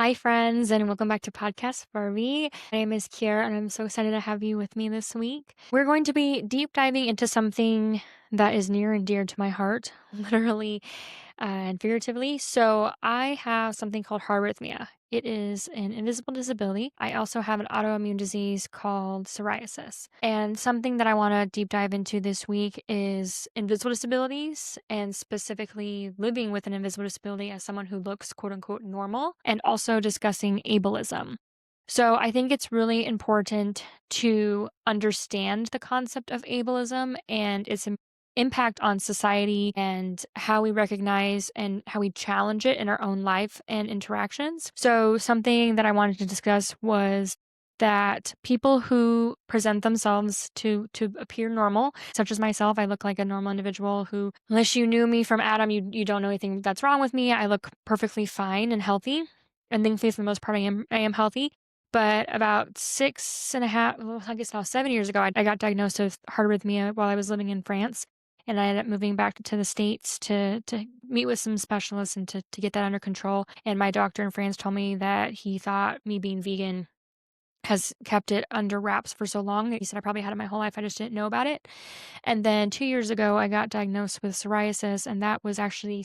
Hi, friends, and welcome back to Podcast Furry. My name is Kiera, and I'm so excited to have you with me this week. We're going to be deep diving into something that is near and dear to my heart, literally and figuratively. So, I have something called heartrythmia. It is an invisible disability. I also have an autoimmune disease called psoriasis. And something that I want to deep dive into this week is invisible disabilities and specifically living with an invisible disability as someone who looks quote unquote normal, and also discussing ableism. So, I think it's really important to understand the concept of ableism and its impact on society and how we recognize and how we challenge it in our own life and interactions. So, something that I wanted to discuss was that people who present themselves to appear normal, such as myself, I look like a normal individual who, unless you knew me from Adam, you don't know anything that's wrong with me. I look perfectly fine and healthy. And thankfully, for the most part, I am healthy. But about 6.5, well, I guess now 7 years ago, I got diagnosed with heart arrhythmia while I was living in France. And I ended up moving back to the States to meet with some specialists and to get that under control. And my doctor in France told me that he thought me being vegan has kept it under wraps for so long. He said I probably had it my whole life. I just didn't know about it. And then 2 years ago, I got diagnosed with psoriasis, and that was actually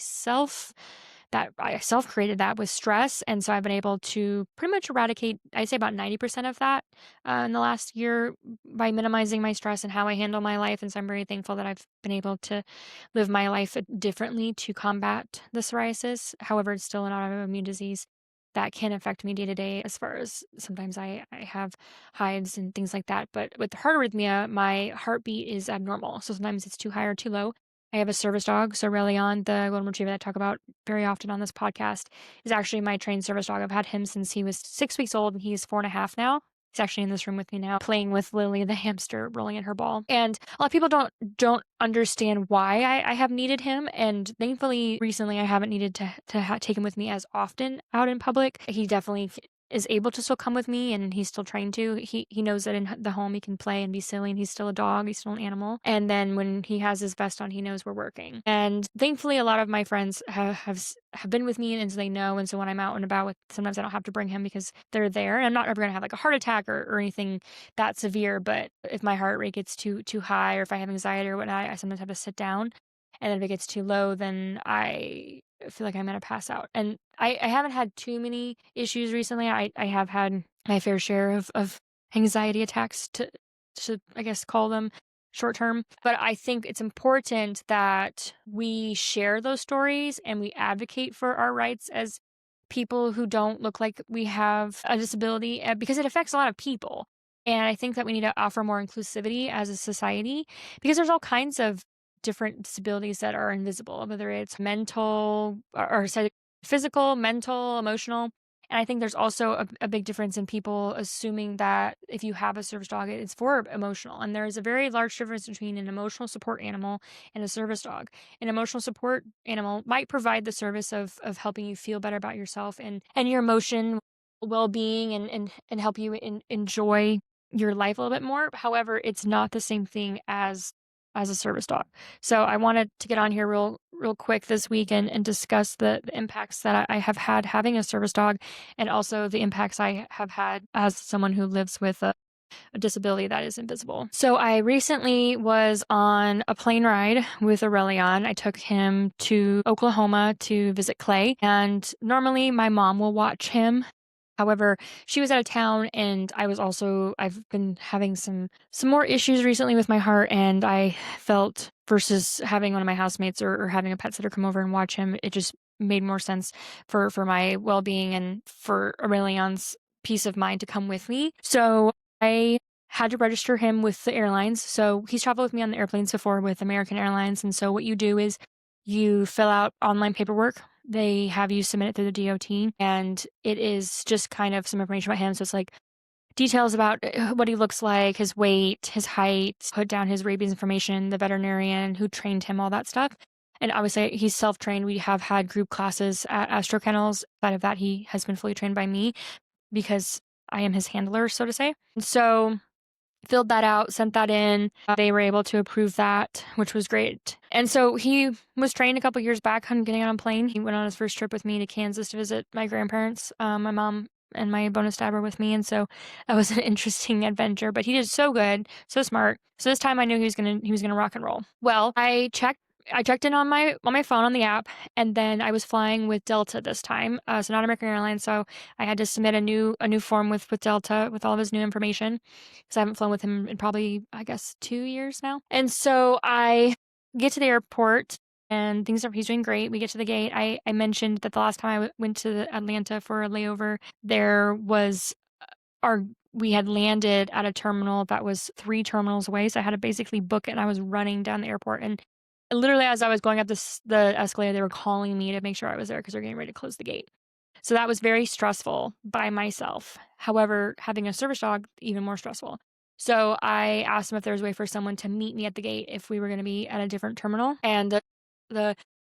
that I self-created that with stress. And so I've been able to pretty much eradicate, I'd say about 90% of that in the last year by minimizing my stress and how I handle my life. And so I'm very thankful that I've been able to live my life differently to combat the psoriasis. However, it's still an autoimmune disease that can affect me day to day as far as sometimes I have hives and things like that. But with heart arrhythmia, my heartbeat is abnormal. So sometimes it's too high or too low. I have a service dog, so Aurelion, the golden retriever that I talk about very often on this podcast, is actually my trained service dog. I've had him since he was 6 weeks old, and he's 4.5 now. He's actually in this room with me now, playing with Lily, the hamster, rolling in her ball. And a lot of people don't understand why I have needed him. And thankfully, recently, I haven't needed to take him with me as often out in public. He definitely is able to still come with me, and he's still trained to. He knows that in the home he can play and be silly, and he's still a dog, he's still an animal. And then when he has his vest on, he knows we're working. And thankfully, a lot of my friends have been with me, and so they know. And so when I'm out and about with, sometimes I don't have to bring him because they're there. And I'm not ever gonna have like a heart attack or anything that severe. But if my heart rate gets too high, or if I have anxiety or whatnot, I sometimes have to sit down. And then if it gets too low, then I feel like I'm gonna pass out. And I haven't had too many issues recently. I have had my fair share of anxiety attacks to I guess call them short term. But I think it's important that we share those stories and we advocate for our rights as people who don't look like we have a disability because it affects a lot of people. And I think that we need to offer more inclusivity as a society because there's all kinds of different disabilities that are invisible, whether it's mental or physical, mental, emotional. And I think there's also a big difference in people assuming that if you have a service dog, it's for emotional. And there is a very large difference between an emotional support animal and a service dog. An emotional support animal might provide the service of helping you feel better about yourself and your emotion well-being and help you enjoy your life a little bit more. However, it's not the same thing as a service dog. So I wanted to get on here real quick this week and discuss the impacts that I have had having a service dog, and also the impacts I have had as someone who lives with a disability that is invisible. So I recently was on a plane ride with Aurelion. I took him to Oklahoma to visit Clay, and normally my mom will watch him. However, she was out of town, and I've been having some more issues recently with my heart, and I felt versus having one of my housemates or having a pet sitter come over and watch him, it just made more sense for my well-being and for Aurelion's peace of mind to come with me. So I had to register him with the airlines. So he's traveled with me on the airplanes before with American Airlines. And so what you do is you fill out online paperwork. They have you submit it through the DOT, and it is just kind of some information about him. So it's like details about what he looks like, his weight, his height, put down his rabies information, the veterinarian who trained him, all that stuff. And obviously, he's self-trained. We have had group classes at Astro Kennels. Out of that, he has been fully trained by me because I am his handler, so to say. So filled that out, sent that in. They were able to approve that, which was great. And so he was trained a couple years back on getting on a plane. He went on his first trip with me to Kansas to visit my grandparents. My mom and my bonus dad were with me, and so that was an interesting adventure. But he did so good, so smart. So this time I knew he was gonna rock and roll. Well, I checked in on my phone on the app, and then I was flying with Delta this time, so not American Airlines. So I had to submit a new form with Delta with all of his new information because I haven't flown with him in probably, I guess, 2 years now. And so I get to the airport and he's doing great. We get to the gate. I mentioned that the last time went to Atlanta for a layover, there was our we had landed at a terminal that was 3 terminals away, so I had to basically book it, and I was running down the airport, and literally as I was going up the escalator, they were calling me to make sure I was there because 'cause they're getting ready to close the gate. So that was very stressful by myself. However, having a service dog, even more stressful. So I asked him if there was a way for someone to meet me at the gate if we were gonna be at a different terminal, and the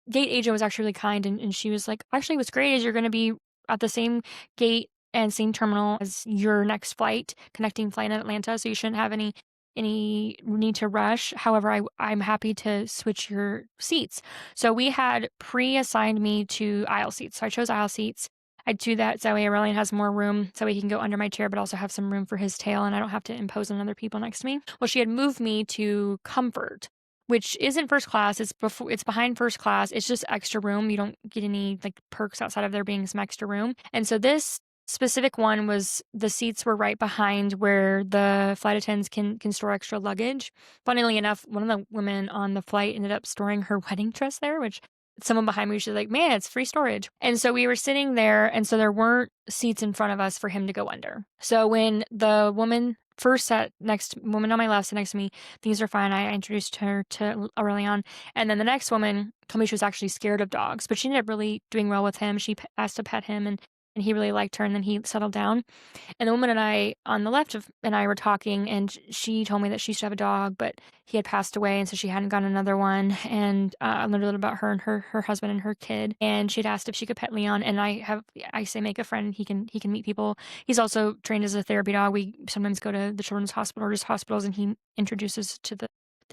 gate agent was actually really kind, and she was like, "Actually, what's great is you're gonna be at the same gate and same terminal as your next flight, connecting flight in Atlanta, so you shouldn't have any need to rush. However, I'm happy to switch your seats." So we had pre-assigned me to aisle seats. So I chose aisle seats. I do that so that way Aurelian has more room, so he can go under my chair, but also have some room for his tail, and I don't have to impose on other people next to me. Well, she had moved me to comfort, which isn't first class. It's behind first class. It's just extra room. You don't get any like perks outside of there being some extra room. And so this specific one was the seats were right behind where the flight attendants can store extra luggage. Funnily enough, one of the women on the flight ended up storing her wedding dress there, which someone behind me was just like, man, it's free storage. And so we were sitting there, and so there weren't seats in front of us for him to go under. So when the woman on my left sat next to me, things are fine. I introduced her to Aurelian. And then the next woman told me she was actually scared of dogs, but she ended up really doing well with him. She asked to pet him, and he really liked her, and then he settled down. And the woman and I on the left of and I were talking, and she told me that she used to have a dog, but he had passed away, and so she hadn't gotten another one. And I learned a little about her and her husband and her kid. And she'd asked if she could pet Leon, and I say make a friend. He can meet people. He's also trained as a therapy dog. We sometimes go to the children's hospital or just hospitals, and he introduces to the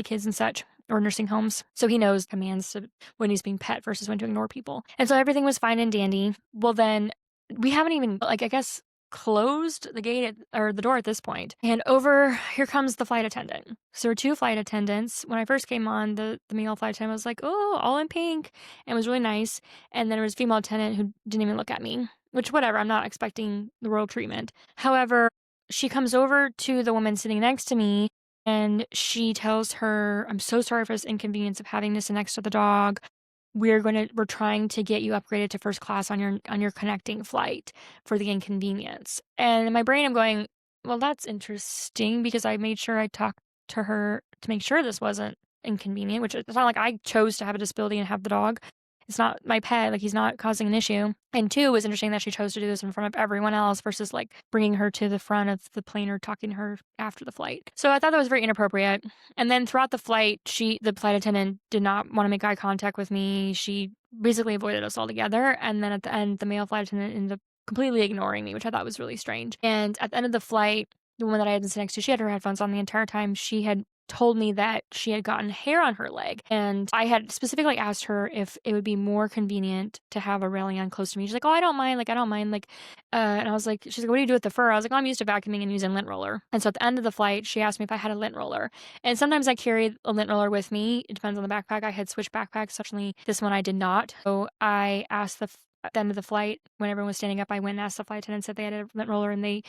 kids and such, or nursing homes. So he knows commands to when he's being pet versus when to ignore people. And so everything was fine and dandy. Well, then we haven't even, like, I guess, closed the or the door at this point. And over here comes the flight attendant. So there were 2 flight attendants. When I first came on, the male flight attendant was like, "Oh, all in pink," and was really nice. And then there was a female attendant who didn't even look at me, which, whatever, I'm not expecting the royal treatment. However, she comes over to the woman sitting next to me, and she tells her, "I'm so sorry for this inconvenience of having this next to the dog. We're trying to get you upgraded to first class on your connecting flight for the inconvenience." And in my brain, I'm going, well, that's interesting because I made sure I talked to her to make sure this wasn't inconvenient, which it's not like I chose to have a disability and have the dog. It's not my pet, like he's not causing an issue. And 2, it was interesting that she chose to do this in front of everyone else versus like bringing her to the front of the plane or talking to her after the flight. So I thought that was very inappropriate. And then throughout the flight, the flight attendant did not want to make eye contact with me. She basically avoided us altogether. And then at the end, the male flight attendant ended up completely ignoring me, which I thought was really strange. And at the end of the flight, the woman that I had to sit next to, she had her headphones on the entire time. She had told me that she had gotten hair on her leg, and I had specifically asked her if it would be more convenient to have Aurelian close to me. She's like, "Oh, I don't mind, like, I don't mind, like," and I was like, she's like, "What do you do with the fur?" I was like, "Oh, I'm used to vacuuming and using lint roller." And so at the end of the flight, she asked me if I had a lint roller, and sometimes I carry a lint roller with me. It depends on the backpack. I had switched backpacks. Suddenly, this one I did not. So I asked at the end of the flight, when everyone was standing up, I went and asked the flight attendants if they had a lint roller, and they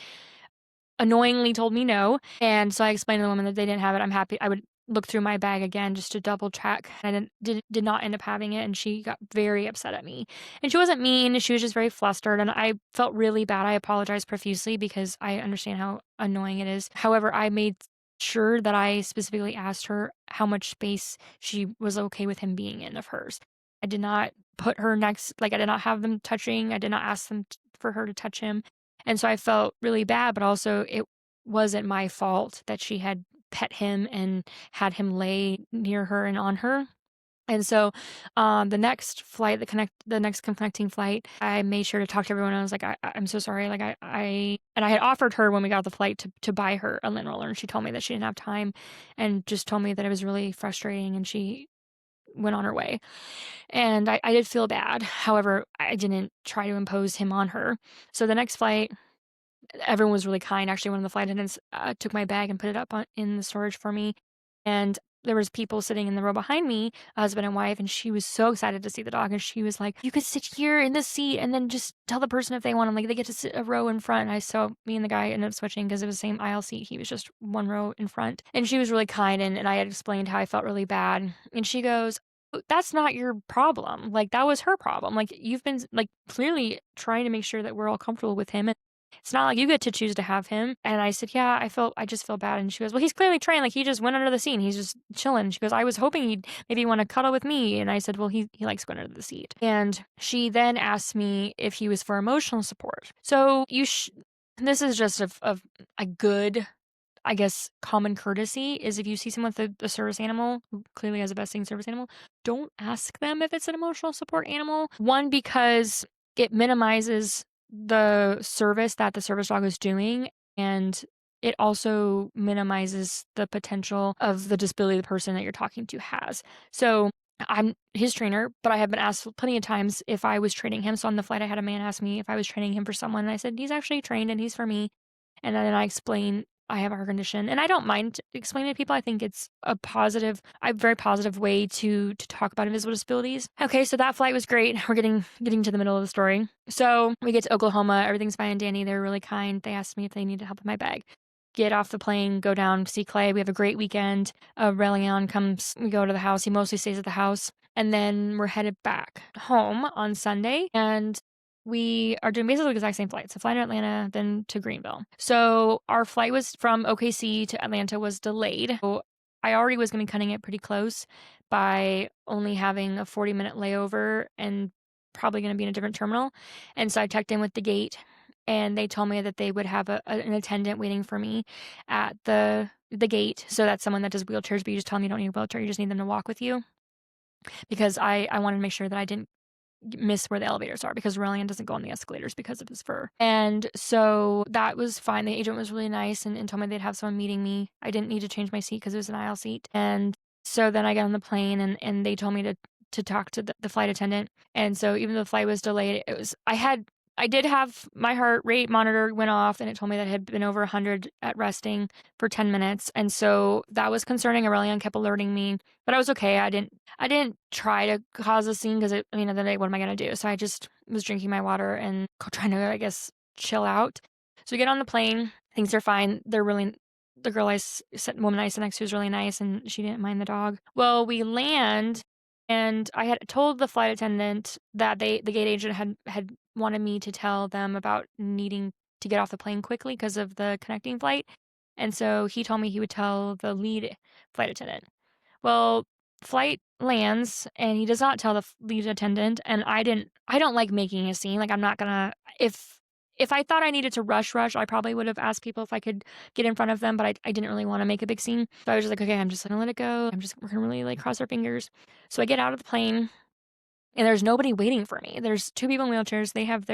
annoyingly told me no. And so I explained to the woman that they didn't have it. I'm happy. I would look through my bag again just to double check. I did not end up having it, and she got very upset at me. And she wasn't mean. She was just very flustered, and I felt really bad. I apologized profusely because I understand how annoying it is. However, I made sure that I specifically asked her how much space she was okay with him being in of hers. I did not put her next, like, I did not have them touching. I did not ask for her to touch him. And so I felt really bad, but also it wasn't my fault that she had pet him and had him lay near her and on her. And so, the next flight, the next connecting flight, I made sure to talk to everyone. I was like, I'm so sorry. Like and I had offered her when we got off the flight to buy her a lint roller, and she told me that she didn't have time, and just told me that it was really frustrating, and she went on her way. And I did feel bad. However, I didn't try to impose him on her. So the next flight, everyone was really kind. Actually, one of the flight attendants took my bag and put it up in the storage for me. And there was people sitting in the row behind me, a husband and wife, and she was so excited to see the dog. And she was like, "You could sit here in this seat, and then just tell the person if they want. Like they get to sit a row in front." So me and the guy ended up switching because it was the same aisle seat. He was just one row in front, and she was really kind. And I had explained how I felt really bad, and she goes, "That's not your problem. Like that was her problem. Like you've been like clearly trying to make sure that we're all comfortable with him. It's not like you get to choose to have him." And I said, "Yeah, I just feel bad." And she goes, "Well, he's clearly trained. Like he just went under the seat. And he's just chilling." She goes, "I was hoping he'd maybe want to cuddle with me." And I said, "Well, he likes going under the seat." And she then asked me if he was for emotional support. So this is just a good, I guess, common courtesy is if you see someone with a service animal who clearly has a besting service animal, don't ask them if it's an emotional support animal. One, because it minimizes the service that the service dog is doing, and it also minimizes the potential of the disability the person that you're talking to has. So I'm his trainer, but I have been asked plenty of times if I was training him. So on the flight, I had a man ask me if I was training him for someone, and I said, he's actually trained and he's for me. And then I explain I have a heart condition, and I don't mind explaining to people. I think it's a very positive way to talk about invisible disabilities. Okay, so that flight was great. We're getting to the middle of the story. So we get to Oklahoma. Everything's fine and dandy. They're really kind. They asked me if they needed help with my bag. Get off the plane, go down, see Clay. We have a great weekend. Relion comes. We go to the house. He mostly stays at the house. And then we're headed back home on Sunday. And we are doing basically the exact same flight. So flying to Atlanta, then to Greenville. So our flight was from OKC to Atlanta was delayed. So I already was going to be cutting it pretty close by only having a 40-minute layover and probably going to be in a different terminal. And so I checked in with the gate, and they told me that they would have an attendant waiting for me at the gate. So that's someone that does wheelchairs, but you just tell them you don't need a wheelchair. You just need them to walk with you, because I wanted to make sure that I didn't miss where the elevators are, because Aurelian doesn't go on the escalators because of his fur. And so that was fine. The agent was really nice and told me they'd have someone meeting me. I didn't need to change my seat because it was an aisle seat. And so then I got on the plane, and they told me to talk to the flight attendant. And so even though the flight was delayed, I did have my heart rate monitor went off, and it told me that it had been over 100 at resting for 10 minutes. And so that was concerning. Aurelian kept alerting me, but I was okay. I didn't try to cause a scene because, at the end of the day, what am I going to do? So I just was drinking my water and trying to, I guess, chill out. So we get on the plane. Things are fine. The woman I sat next to was really nice, and she didn't mind the dog. Well, we land, and I had told the flight attendant that the gate agent had wanted me to tell them about needing to get off the plane quickly because of the connecting flight. And so he told me he would tell the lead flight attendant. Well, flight lands, and he does not tell the lead attendant. And I don't like making a scene. Like, I'm not gonna, if I thought I needed to rush, I probably would have asked people if I could get in front of them, but I didn't really want to make a big scene. So I was just like, okay, I'm just gonna let it go. We're gonna really like cross our fingers. So I get out of the plane, and there's nobody waiting for me. There's two people in wheelchairs. They have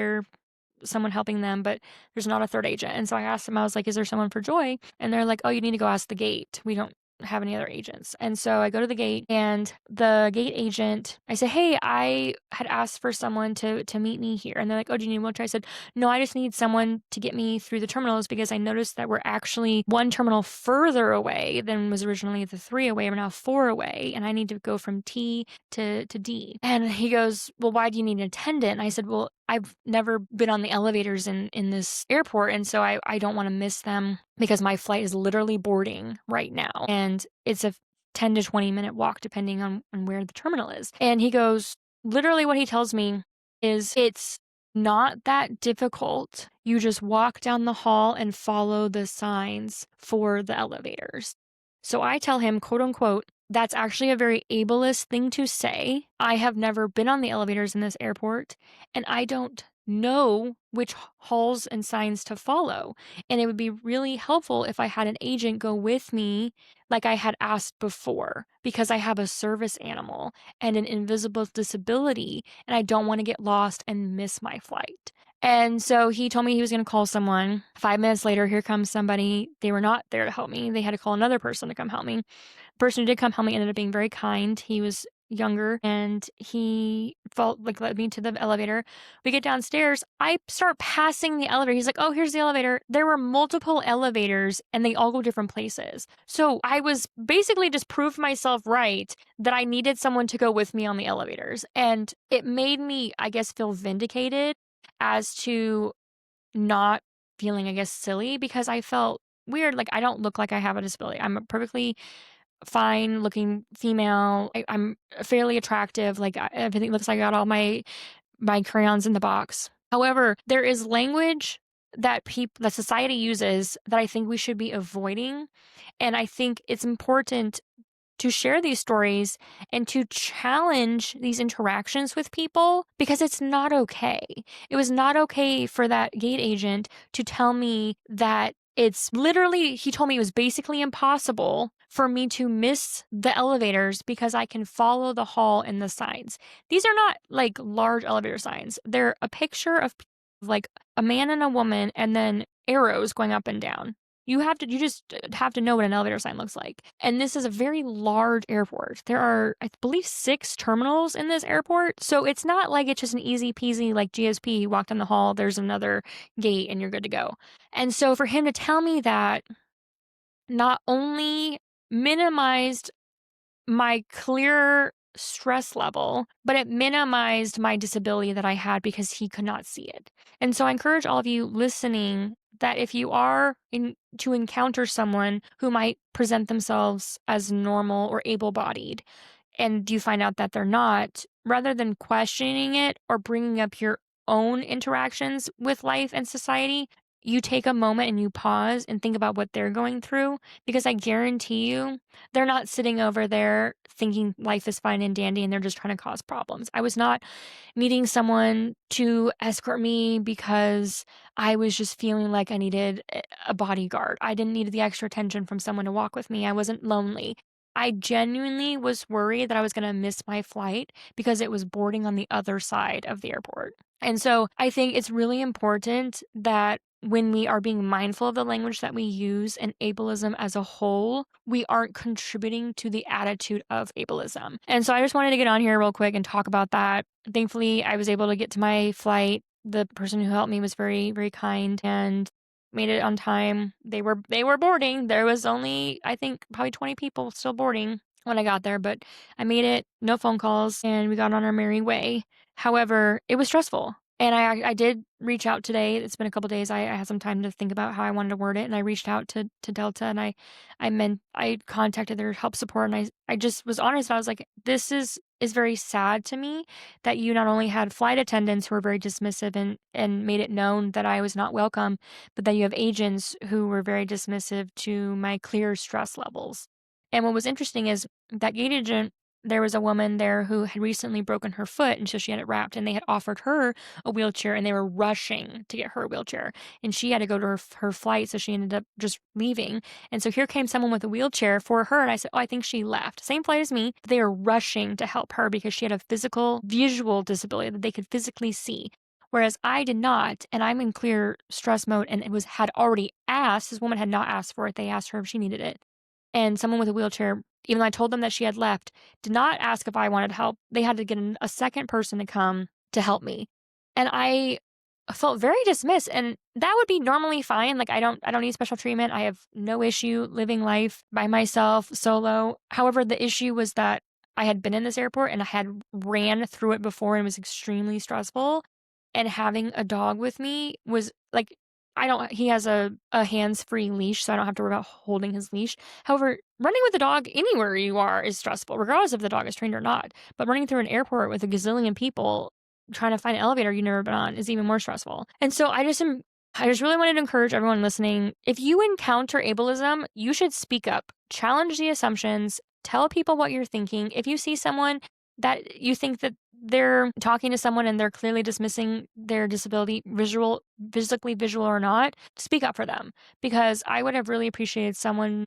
someone helping them, but there's not a third agent. And so I asked them, I was like, is there someone for Joy? And they're like, oh, you need to go ask the gate. We don't have any other agents. And so I go to the gate, and the gate agent, I say, hey, I had asked for someone to meet me here. And they're like, oh, do you need a wheelchair? I said, no, I just need someone to get me through the terminals, because I noticed that we're actually one terminal further away than was originally the 3 away. We're now 4 away, and I need to go from T to D. And he goes, well, why do you need an attendant? And I said, well, I've never been on the elevators in this airport, and so I don't want to miss them, because my flight is literally boarding right now, and it's a 10 to 20 minute walk depending on where the terminal is. And he goes, literally what he tells me is, it's not that difficult. You just walk down the hall and follow the signs for the elevators. So I tell him, quote unquote, that's actually a very ableist thing to say. I have never been on the elevators in this airport, and I don't know which halls and signs to follow. And it would be really helpful if I had an agent go with me, like I had asked before, because I have a service animal and an invisible disability, and I don't want to get lost and miss my flight. And so he told me he was going to call someone. 5 minutes later, here comes somebody. They were not there to help me. They had to call another person to come help me. The person who did come help me ended up being very kind. He was younger, and he felt like led me to the elevator. We get downstairs. I start passing the elevator. He's like, "Oh, here's the elevator." There were multiple elevators and they all go different places. So I was basically just proved myself right that I needed someone to go with me on the elevators. And it made me, I guess, feel vindicated as to not feeling, I guess, silly because I felt weird. Like, I don't look like I have a disability. I'm a perfectly fine looking female. I'm fairly attractive. Like, everything looks like I got all my crayons in the box. However, there is language that society uses that I think we should be avoiding, and I think it's important to share these stories and to challenge these interactions with people because it's not okay. It was not okay for that gate agent to tell me that it's literally, he told me it was basically impossible for me to miss the elevators because I can follow the hall and the signs. These are not like large elevator signs, they're a picture of like a man and a woman and then arrows going up and down. You just have to know what an elevator sign looks like. And this is a very large airport. There are, I believe, 6 terminals in this airport. So it's not like it's just an easy peasy like GSP. You walk down the hall, there's another gate, and you're good to go. And so for him to tell me that not only minimized my clear stress level, but it minimized my disability that I had because he could not see it. And so I encourage all of you listening that if you are to encounter someone who might present themselves as normal or able-bodied, and you find out that they're not, rather than questioning it or bringing up your own interactions with life and society, you take a moment and you pause and think about what they're going through because I guarantee you they're not sitting over there thinking life is fine and dandy and they're just trying to cause problems. I was not needing someone to escort me because I was just feeling like I needed a bodyguard. I didn't need the extra attention from someone to walk with me. I wasn't lonely. I genuinely was worried that I was going to miss my flight because it was boarding on the other side of the airport. And so I think it's really important that when we are being mindful of the language that we use and ableism as a whole, we aren't contributing to the attitude of ableism. And so I just wanted to get on here real quick and talk about that. Thankfully, I was able to get to my flight. The person who helped me was very, very kind and made it on time. They were boarding. There was only, I think, probably 20 people still boarding when I got there, but I made it, no phone calls, and we got on our merry way. However, it was stressful. And I did reach out today. It's been a couple days. I had some time to think about how I wanted to word it, and I reached out to Delta, and I contacted their help support, and I just was honest. I was like, this is very sad to me that you not only had flight attendants who were very dismissive and made it known that I was not welcome, but that you have agents who were very dismissive to my clear stress levels. And what was interesting is that gate agent, there was a woman there who had recently broken her foot, and so she had it wrapped, and they had offered her a wheelchair, and they were rushing to get her a wheelchair, and she had to go to her flight, so she ended up just leaving. And so here came someone with a wheelchair for her, and I said, "Oh, I think she left." Same flight as me, but they are rushing to help her because she had a physical, visual disability that they could physically see. Whereas I did not, and I'm in clear stress mode, and it was had already asked. This woman had not asked for it. They asked her if she needed it. And someone with a wheelchair, even though I told them that she had left, did not ask if I wanted help. They had to get a second person to come to help me. And I felt very dismissed, and that would be normally fine. Like, I don't need special treatment. I have no issue living life by myself, solo. However, the issue was that I had been in this airport and I had ran through it before and it was extremely stressful. And having a dog with me was like, he has a hands-free leash, so I don't have to worry about holding his leash. However, running with a dog anywhere you are is stressful, regardless if the dog is trained or not. But running through an airport with a gazillion people trying to find an elevator you've never been on is even more stressful. And so I just really wanted to encourage everyone listening, if you encounter ableism, you should speak up, challenge the assumptions, tell people what you're thinking. If you see someone that you think that they're talking to someone and they're clearly dismissing their disability, physically visual or not, speak up for them. Because I would have really appreciated someone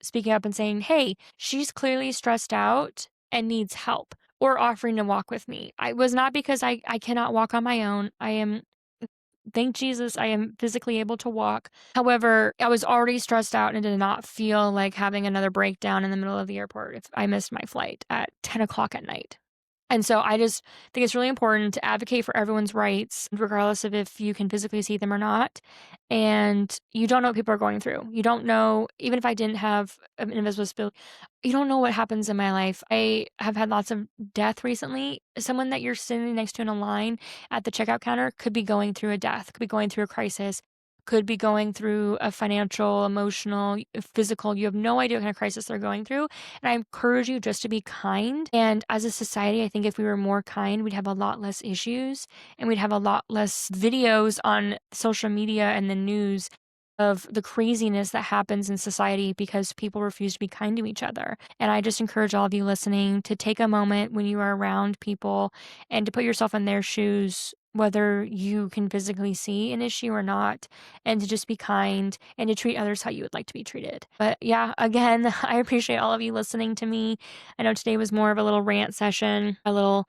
speaking up and saying, "Hey, she's clearly stressed out and needs help," or offering to walk with me. I was not because I cannot walk on my own. I am thank Jesus I am physically able to walk. However, I was already stressed out and did not feel like having another breakdown in the middle of the airport if I missed my flight at 10 o'clock at night. And so I just think it's really important to advocate for everyone's rights, regardless of if you can physically see them or not. And you don't know what people are going through. You don't know, even if I didn't have an invisible spill, you don't know what happens in my life. I have had lots of death recently. Someone that you're sitting next to in a line at the checkout counter could be going through a death, could be going through a crisis, could be going through a financial, emotional, physical. You have no idea what kind of crisis they're going through. And I encourage you just to be kind. And as a society, I think if we were more kind, we'd have a lot less issues and we'd have a lot less videos on social media and the news of the craziness that happens in society because people refuse to be kind to each other. And I just encourage all of you listening to take a moment when you are around people and to put yourself in their shoes, whether you can physically see an issue or not, and to just be kind and to treat others how you would like to be treated. But yeah, again, I appreciate all of you listening to me. I know today was more of a little rant session, a little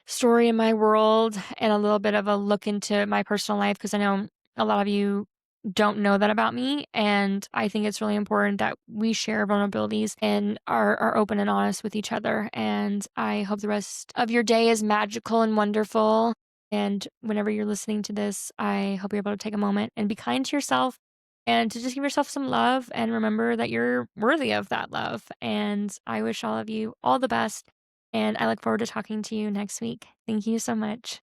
story in my world, and a little bit of a look into my personal life because I know a lot of you don't know that about me. And I think it's really important that we share vulnerabilities and are open and honest with each other. And I hope the rest of your day is magical and wonderful. And whenever you're listening to this, I hope you're able to take a moment and be kind to yourself and to just give yourself some love and remember that you're worthy of that love. And I wish all of you all the best. And I look forward to talking to you next week. Thank you so much.